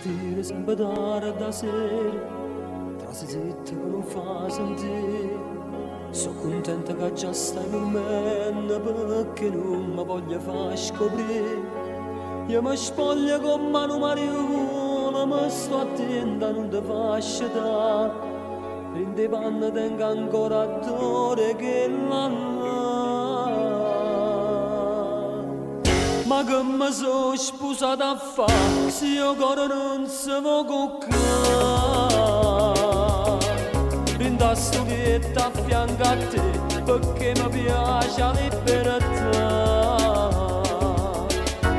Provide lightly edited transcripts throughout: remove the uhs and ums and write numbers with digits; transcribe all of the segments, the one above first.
dire sempre tardi sera, tra se zitta che non fa sentire. Sono contenta che già stai con me, perché non mi voglio far scoprire. Io mi spoglio con mano mariona, ma sto attenta, non ti faccio dare. Prende panna, tengo ancora attore che ma che mi sono sposata a fare, se io cuore non si può coccare. Prendo la studietta a fianco a te, perché mi piace la libertà.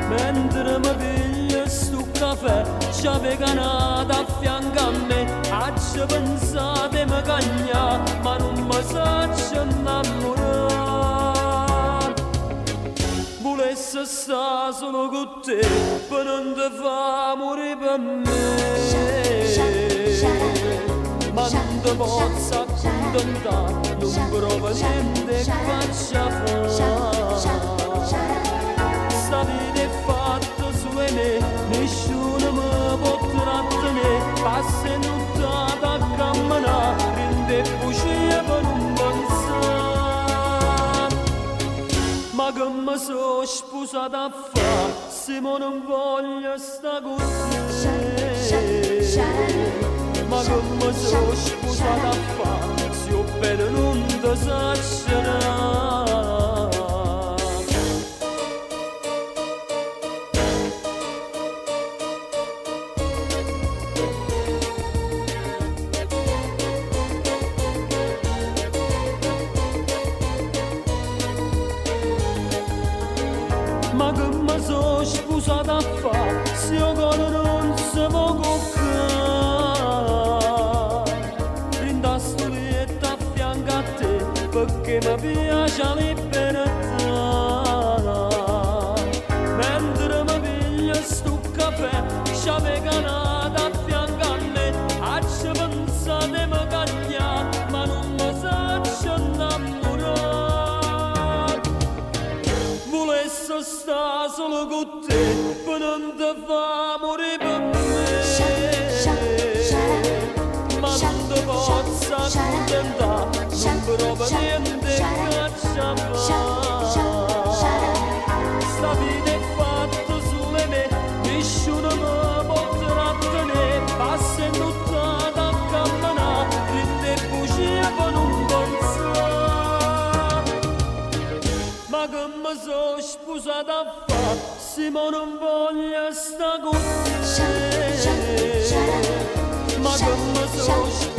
Mentre mi piglio sto caffè, c'è veganata a fianco a me. Accio pensate mi cagna, ma non mi saccio innamorare. Volesse stare solo con te, per non ti fa morire per me. Ma non ti posso accontentare, non provo niente che faccia fare. Sta vita è fatta su di me, nessuno mi può trattenere. Passa in nottata a camminare, prende bugie per non pensare. Ma che mi sono sposata a fare, se mo non voglio sta con te. Ma che mi sono sposata a fare, se io bene non ti saccerà. Ma che mi sono sposata a fare, se io cuore non si può coccare. Prendo la studietta a fianco a te, perché mi piace la libertà. Mentre mi piglio sto caffè, c'è veganata a fianco a me. Accio pensate mi cagna, ma non mi saccio innamorare. Volesse stare solo con te, per non ti fa morire per me. Ma non ti posso accontentare, non provo niente che faccia fare. Sta vita è fatta su di me, nessuno mi può trattenere. Passa in nottata a camminare, prende bugie per non pensare. Ma che mi sono sposata a fare, se mo non voglio sta con te. Ma che mi sono sposata